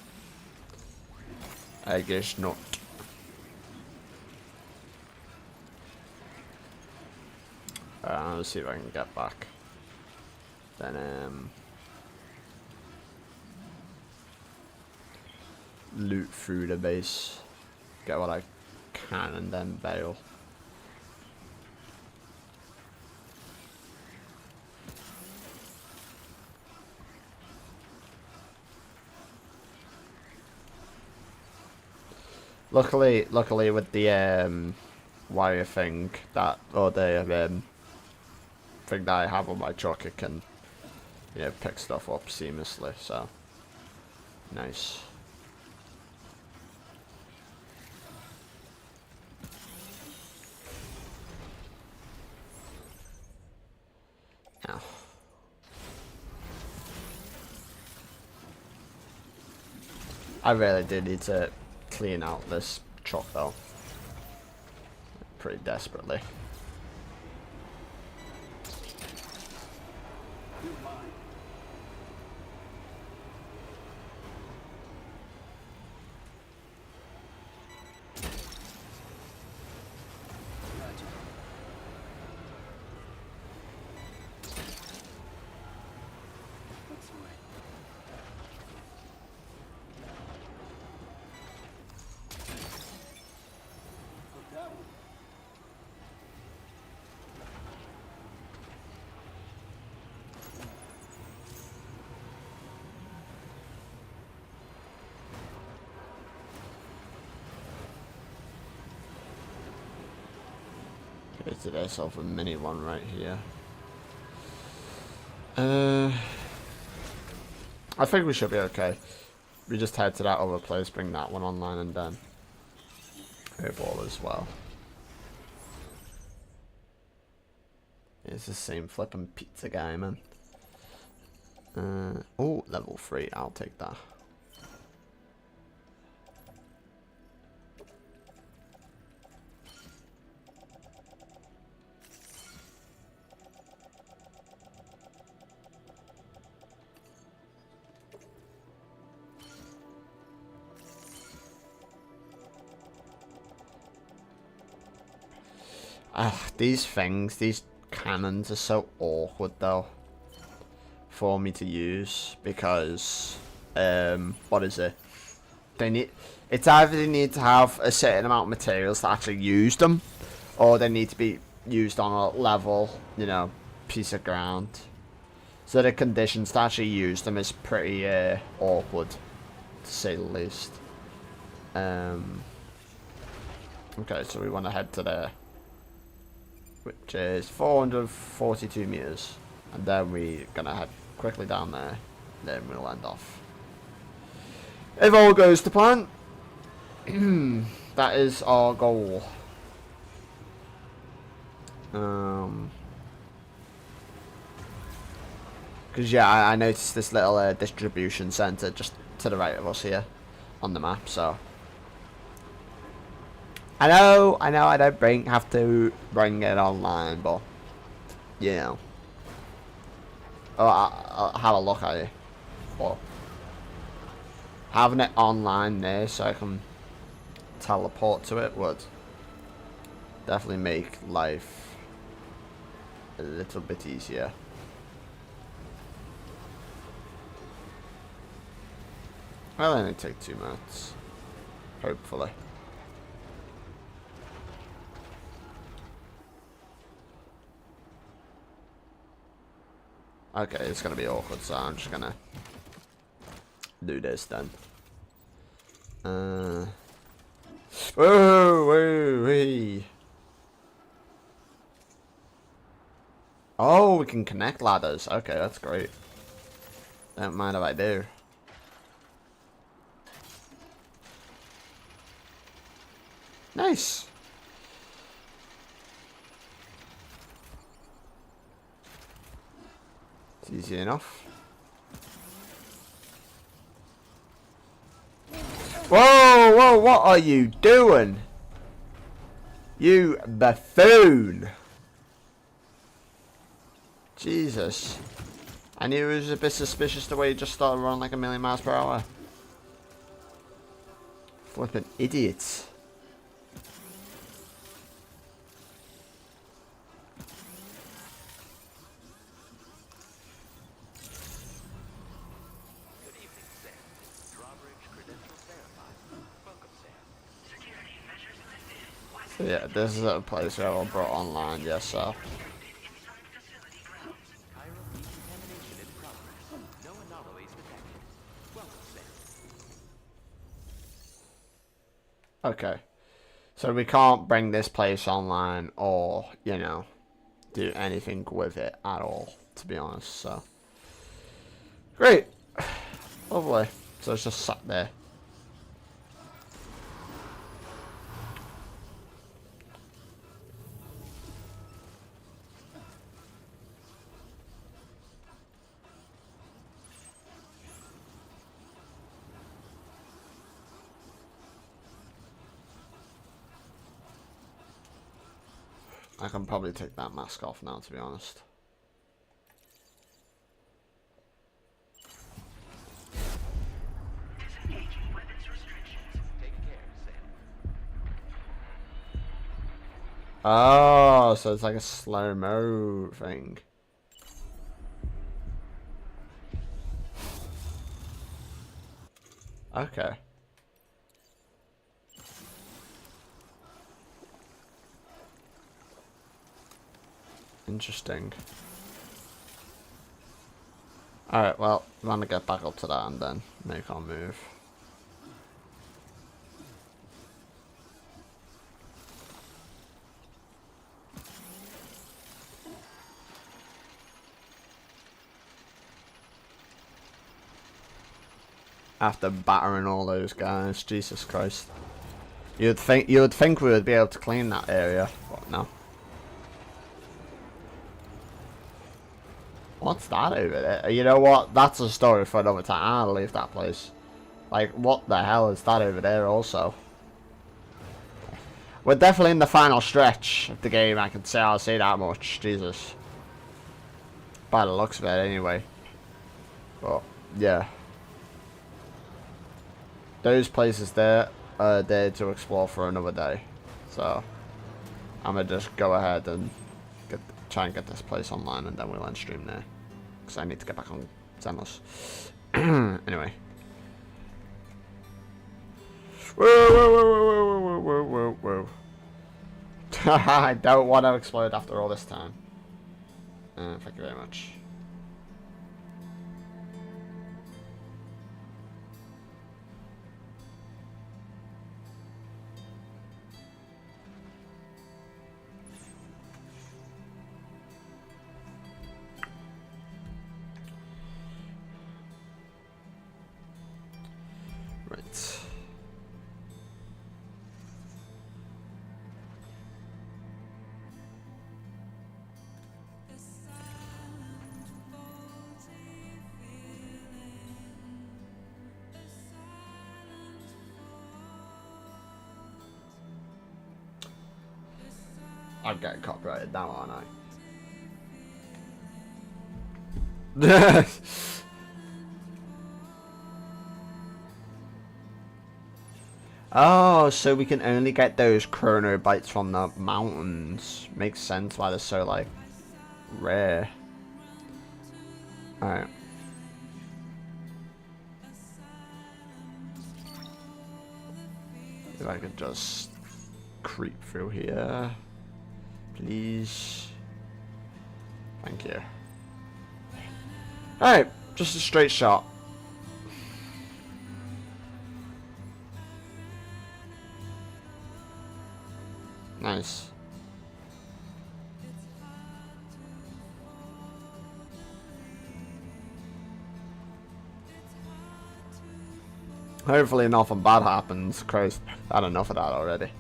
I guess not. Let's see if I can get back. Then loot through the base. Get what I can and then bail. Luckily with the wire thing that, or the thing that I have on my truck, it can, you know, pick stuff up seamlessly. So nice. Now, I really do need to clean out this truck though, pretty desperately. Created ourselves a mini one right here. I think we should be okay. We just head to that other place, bring that one online, and then airball as well. It's the same flipping pizza guy, man. Oh, level 3. I'll take that. These things, these cannons are so awkward though for me to use because what is it? It's either they need to have a certain amount of materials to actually use them, or they need to be used on a level, you know, piece of ground. So the conditions to actually use them is pretty awkward, to say the least. Okay, so we want to head to there, which is 442 meters, and then we're gonna head quickly down there, then we'll end off. If all goes to plan, that is our goal. Because yeah, I noticed this little distribution center just to the right of us here on the map, so I know I don't have to bring it online, but you know, I'll have a look at it. But having it online there so I can teleport to it would definitely make life a little bit easier. I'll only take 2 minutes, hopefully. Okay, it's gonna be awkward, so I'm just gonna do this then. Whoa, whoa, wee. Oh, we can connect ladders. Okay, that's great. Don't mind if I do. Nice. It's easy enough. Whoa, whoa, what are you doing? You buffoon. Jesus. I knew it was a bit suspicious the way he just started running like 1,000,000 miles per hour. Flippin' idiots. So yeah, this is a place where I brought online, yes sir. Okay. So we can't bring this place online or, you know, do anything with it at all, to be honest, so. Great. Lovely. So it's just sat there. I can probably take that mask off now, to be honest. Oh, so it's like a slow-mo thing. Okay. Interesting. Alright, well, I'm gonna get back up to that and then make our move. After battering all those guys, Jesus Christ. You'd think we would be able to clean that area, but no. What's that over there? You know what? That's a story for another time. I'll leave that place. Like, what the hell is that over there also? We're definitely in the final stretch of the game, I can say. I'll say that much. Jesus. By the looks of it, anyway. But, yeah. Those places there are there to explore for another day. So, I'm going to just go ahead and try and get this place online, and then we'll end stream there. Because I need to get back on Zenless. Anyway. Whoa, whoa, whoa, whoa, whoa, whoa, whoa, whoa, whoa. I don't want to explode after all this time. Thank you very much. Right. I'm getting copyrighted now, aren't I? Oh, so we can only get those chrono bites from the mountains. Makes sense why they're so, like, rare. Alright. If I could just creep through here. Please. Thank you. Alright, just a straight shot. Nice. Hopefully nothing bad happens. Christ, I had enough of that already.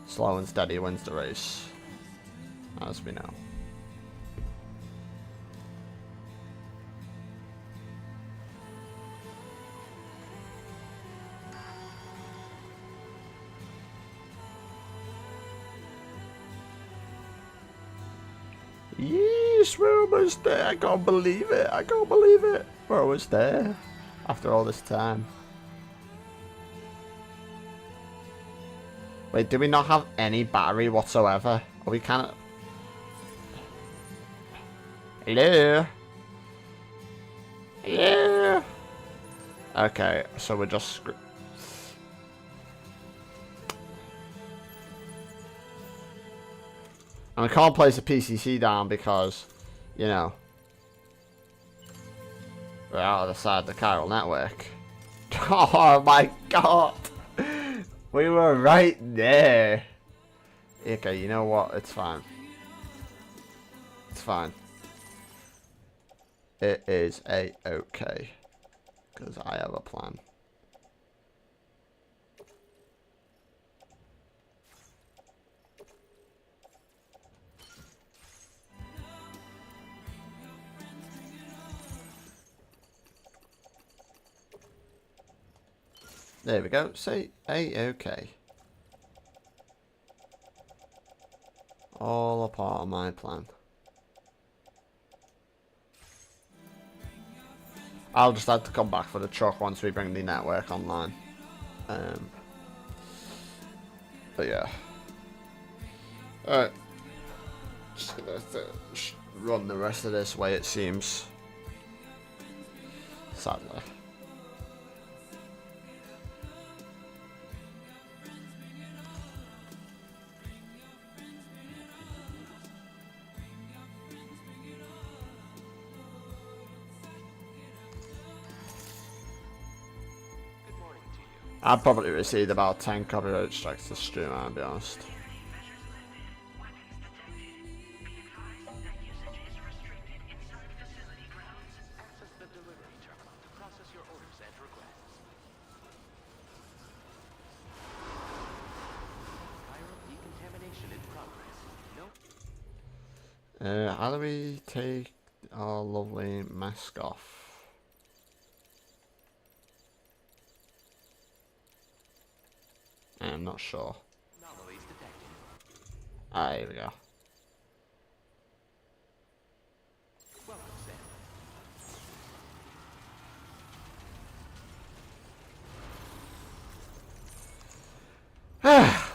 Slow and steady wins the race, as we know. Yes, we're almost there. I can't believe it. I can't believe it. We're almost there after all this time. Wait, do we not have any battery whatsoever? Are we kind of... Hello? Hello? Okay, so we're just... And I can't place a PCC down because, you know, we're out of the side of the chiral network. Oh my god! We were right there. Okay, you know what? It's fine. It's fine. It is a-okay. Because I have a plan. There we go. Say a-okay. All a part of my plan. I'll just have to come back for the truck once we bring the network online. But yeah. Alright. Just gonna have to run the rest of this way, it seems. Sadly. I've probably received about 10 copyright strikes this stream, I'll be honest. How do we take our lovely mask off? I'm not sure. Ah, here we go.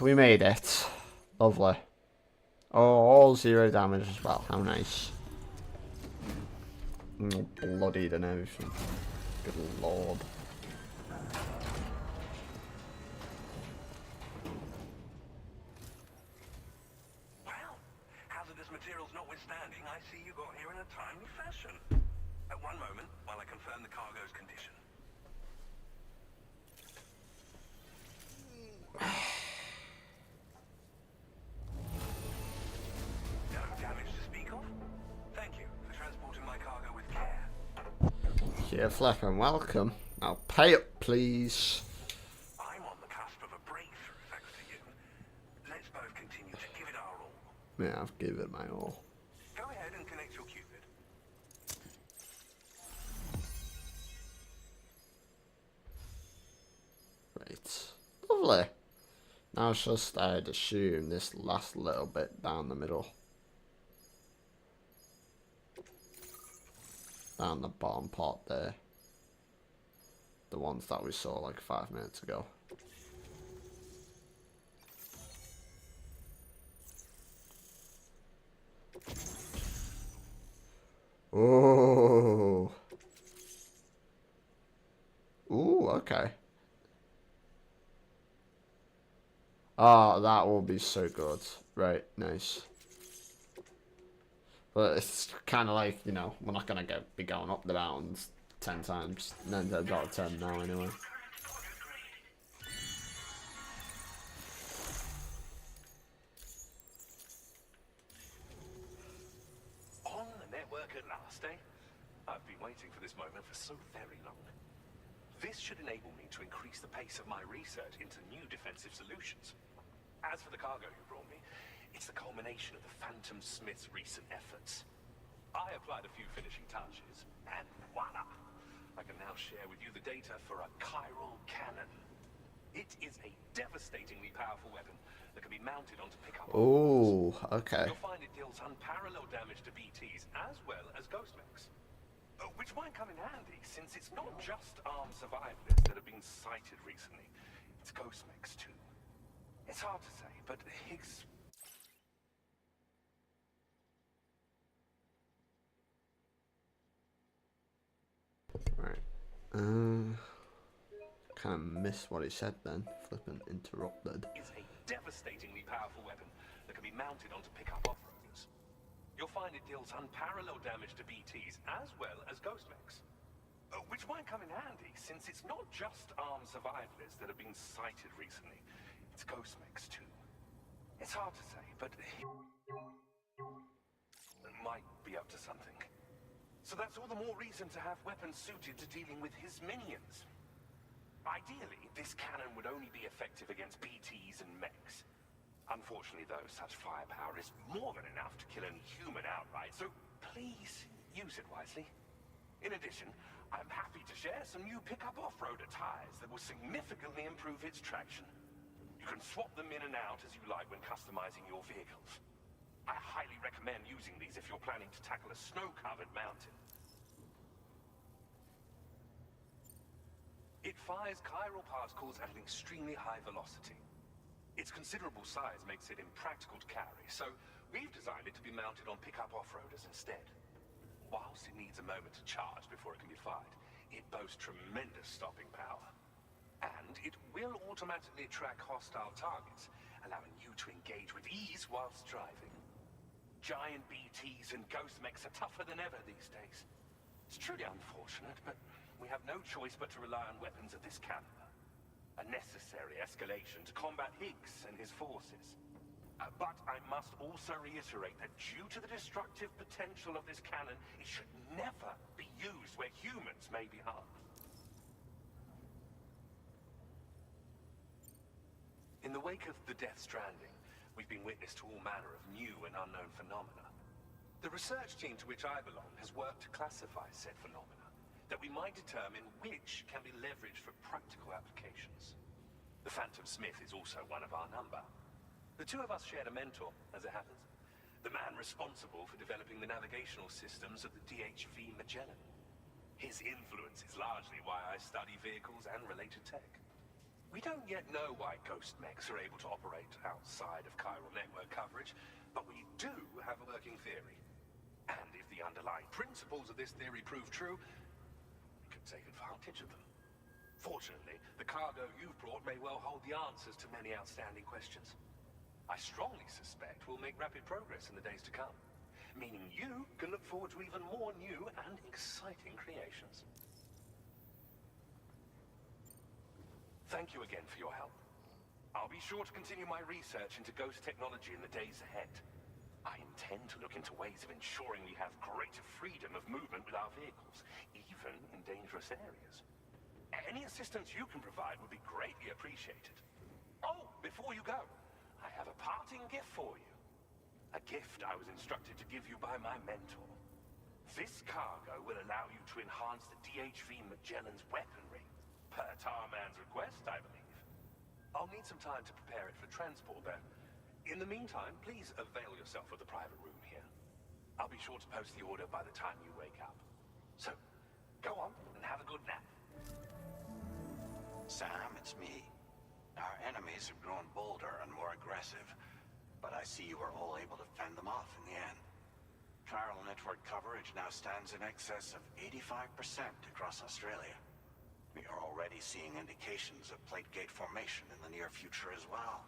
We made it. Lovely. Oh, all 0 damage as well. How nice. Bloodied and everything. Good lord. Notwithstanding, I see you got here in a timely fashion. At one moment, while I confirm the cargo's condition. No damage to speak of? Thank you for transporting my cargo with care. Here, Flippin', welcome. Now pay up, please. I'm on the cusp of a breakthrough, thanks to you. Let's both continue to give it our all. Yeah, I've given it my all. Go ahead and connect your Cupid. Right. Lovely. Now it's just, I'd assume, this last little bit down the middle. Down the bottom part there. The ones that we saw like 5 minutes ago. Oh. okay. Oh, that will be so good. Right, nice. But it's kind of like, you know, we're not going to be going up the mountains 10 times. 9 times out of 10 now, anyway. On the network at last, eh? I've been waiting for this moment for so very long. This should enable me to increase the pace of my research into new defensive solutions. As for the cargo you brought me, it's the culmination of the Phantom Smith's recent efforts. I applied a few finishing touches, and voila! I can now share with you the data for a chiral cannon. It is a devastatingly powerful weapon that can be mounted onto pickup. Oh, okay. You'll find it deals unparalleled damage to BTs as well as ghost mechs. Which might come in handy, since it's not just armed survivalists that have been sighted recently. It's ghost mechs too. It's hard to say, but Higgs... Right. Kind of missed what he said then. Flipping interrupted. Is a devastatingly powerful weapon that can be mounted onto pickup off-roaders. You'll find it deals unparalleled damage to BTs as well as ghost mechs. Which might come in handy, since it's not just armed survivalists that have been sighted recently. It's ghost mechs too. It's hard to say, but it might be up to something. So that's all the more reason to have weapons suited to dealing with his minions. Ideally, this cannon would only be effective against BTs and mechs. Unfortunately, though, such firepower is more than enough to kill any human outright, so please use it wisely. In addition, I'm happy to share some new pickup off-roader tires that will significantly improve its traction. You can swap them in and out as you like when customizing your vehicles. I highly recommend using these if you're planning to tackle a snow-covered mountain. It fires chiral particles at an extremely high velocity. Its considerable size makes it impractical to carry, so we've designed it to be mounted on pickup off-roaders instead. Whilst it needs a moment to charge before it can be fired, it boasts tremendous stopping power. And it will automatically track hostile targets, allowing you to engage with ease whilst driving. Giant BTs and ghost mechs are tougher than ever these days. It's truly unfortunate, but we have no choice but to rely on weapons of this caliber. A necessary escalation to combat Higgs and his forces. But I must also reiterate that due to the destructive potential of this cannon, it should never be used where humans may be harmed. In the wake of the Death Stranding, we've been witness to all manner of new and unknown phenomena. The research team to which I belong has worked to classify said phenomena, that we might determine which can be leveraged for practical applications. The Phantom Smith is also one of our number. The two of us shared a mentor, as it happens. The man responsible for developing the navigational systems of the DHV Magellan. His influence is largely why I study vehicles and related tech. We don't yet know why ghost mechs are able to operate outside of chiral network coverage, but we do have a working theory. And if the underlying principles of this theory prove true, we could take advantage of them. Fortunately, the cargo you've brought may well hold the answers to many outstanding questions. I strongly suspect we'll make rapid progress in the days to come, meaning you can look forward to even more new and exciting creations. Thank you again for your help. I'll be sure to continue my research into ghost technology in the days ahead. I intend to look into ways of ensuring we have greater freedom of movement with our vehicles, even in dangerous areas. Any assistance you can provide would be greatly appreciated. Oh, before you go, I have a parting gift for you. A gift I was instructed to give you by my mentor. This cargo will allow you to enhance the DHV Magellan's weaponry, per Tarman's request, I believe. I'll need some time to prepare it for transport, though. In the meantime, please avail yourself of the private room here. I'll be sure to post the order by the time you wake up. So, go on and have a good nap. Sam, it's me. Our enemies have grown bolder and more aggressive, but I see you were all able to fend them off in the end. Chiral network coverage now stands in excess of 85% across Australia. We are already seeing indications of plate gate formation in the near future as well.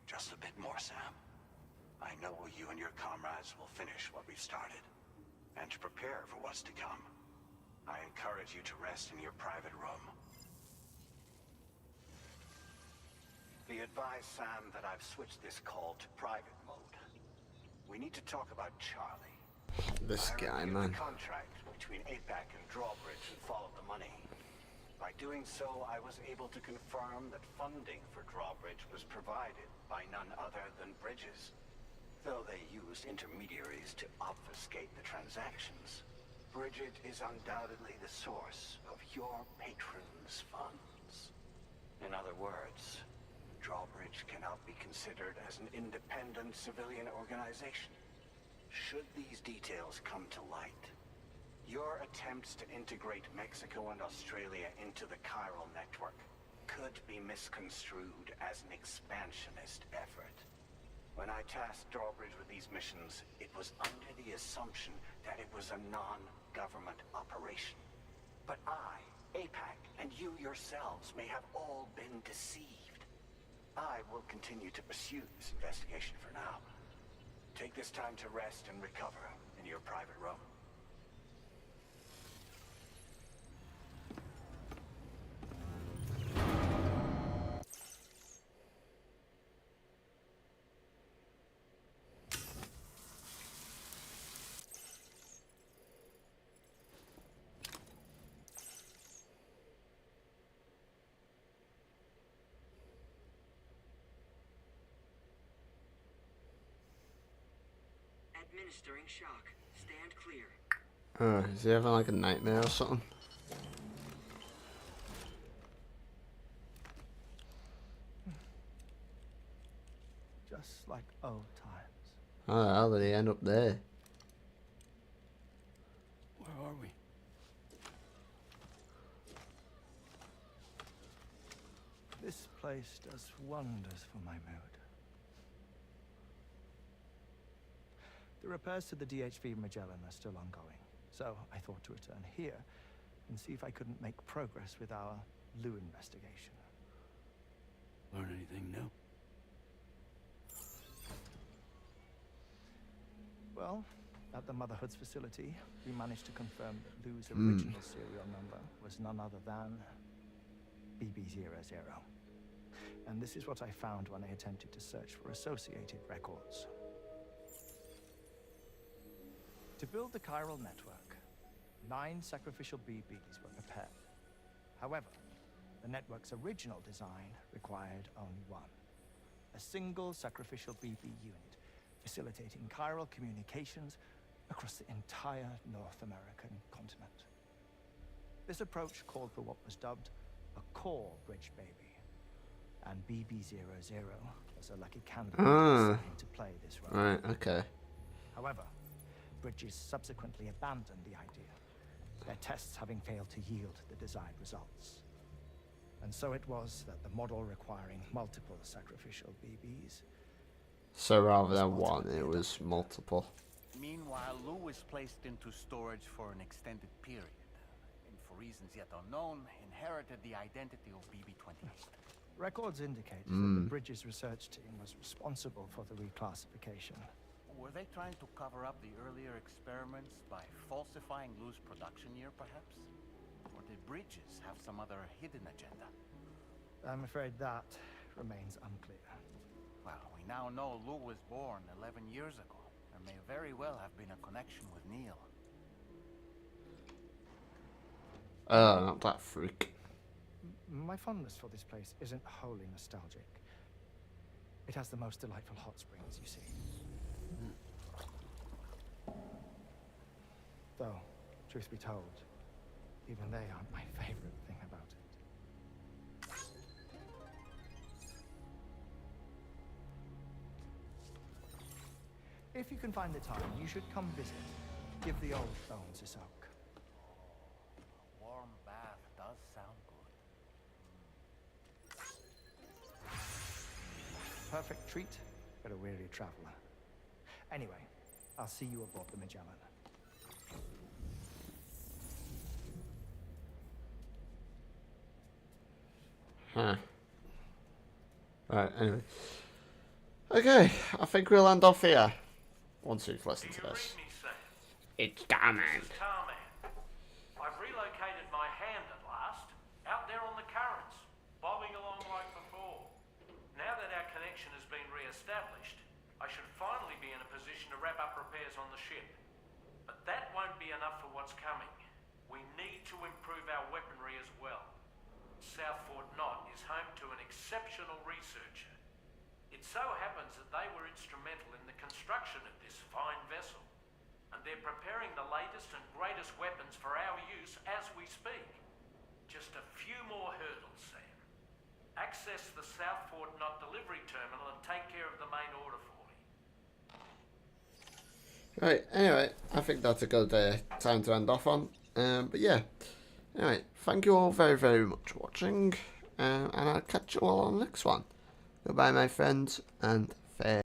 Just a bit more, Sam. I know you and your comrades will finish what we've started. And to prepare for what's to come, I encourage you to rest in your private room. Be advised, Sam, that I've switched this call to private mode. We need to talk about Charlie. This guy, man. The contract between APAC and Drawbridge and followed the money. By doing so, I was able to confirm that funding for Drawbridge was provided by none other than Bridges. Though they used intermediaries to obfuscate the transactions, Bridget is undoubtedly the source of your patron's funds. In other words, Drawbridge cannot be considered as an independent civilian organization. Should these details come to light, your attempts to integrate Mexico and Australia into the chiral network could be misconstrued as an expansionist effort. When I tasked Drawbridge with these missions, it was under the assumption that it was a non-government operation. But I, APAC, and you yourselves may have all been deceived. I will continue to pursue this investigation for now. Take this time to rest and recover in your private room. Administering shock. Stand clear. Oh, is he having like a nightmare or something? Just like old times. Oh, how did he end up there? Where are we? This place does wonders for my mood. The repairs to the DHV Magellan are still ongoing, so I thought to return here and see if I couldn't make progress with our Lou investigation. Learn anything new? Well, at the Motherhood's facility, we managed to confirm that Lou's original serial number was none other than BB00. And this is what I found when I attempted to search for associated records. To build the chiral network, 9 sacrificial BBs were prepared. However, the network's original design required only one. A single sacrificial BB unit, facilitating chiral communications across the entire North American continent. This approach called for what was dubbed a core bridge baby, and BB00 was a lucky candidate assigned to play this role. Right, okay. However, Bridges subsequently abandoned the idea, their tests having failed to yield the desired results. And so it was that the model requiring multiple sacrificial BBs. So rather than one, it was multiple. Meanwhile, Lou was placed into storage for an extended period, and for reasons yet unknown, inherited the identity of BB-28. Records indicate that the Bridges research team was responsible for the reclassification. Were they trying to cover up the earlier experiments by falsifying Lou's production year, perhaps? Or did Bridges have some other hidden agenda? I'm afraid that remains unclear. Well, we now know Lou was born 11 years ago. There may very well have been a connection with Neil. Oh, not that freak. My fondness for this place isn't wholly nostalgic. It has the most delightful hot springs, you see. Though, truth be told, even they aren't my favorite thing about it. If you can find the time, you should come visit. Give the old bones a soak. A warm bath does sound good. Perfect treat for a weary traveler. Anyway, I'll see you aboard the Magellan. Huh. Right, anyway. Okay, I think we'll end off here. Once we've listened to this. It's Darman. I've relocated my hand at last, out there on the currents, bobbing along like before. Now that our connection has been re-established, I should finally be in a position to wrap up repairs on the ship. But that won't be enough for what's coming. We need to improve our weaponry as well. South Fort Knot is home to an exceptional researcher. It so happens that they were instrumental in the construction of this fine vessel, and they're preparing the latest and greatest weapons for our use as we speak. Just a few more hurdles, Sam. Access the South Fort Knot delivery terminal and take care of the main order for me. Right, anyway, I think that's a good time to end off on. But yeah, anyway, thank you all very, very much for watching, and I'll catch you all on the next one. Goodbye, my friends, and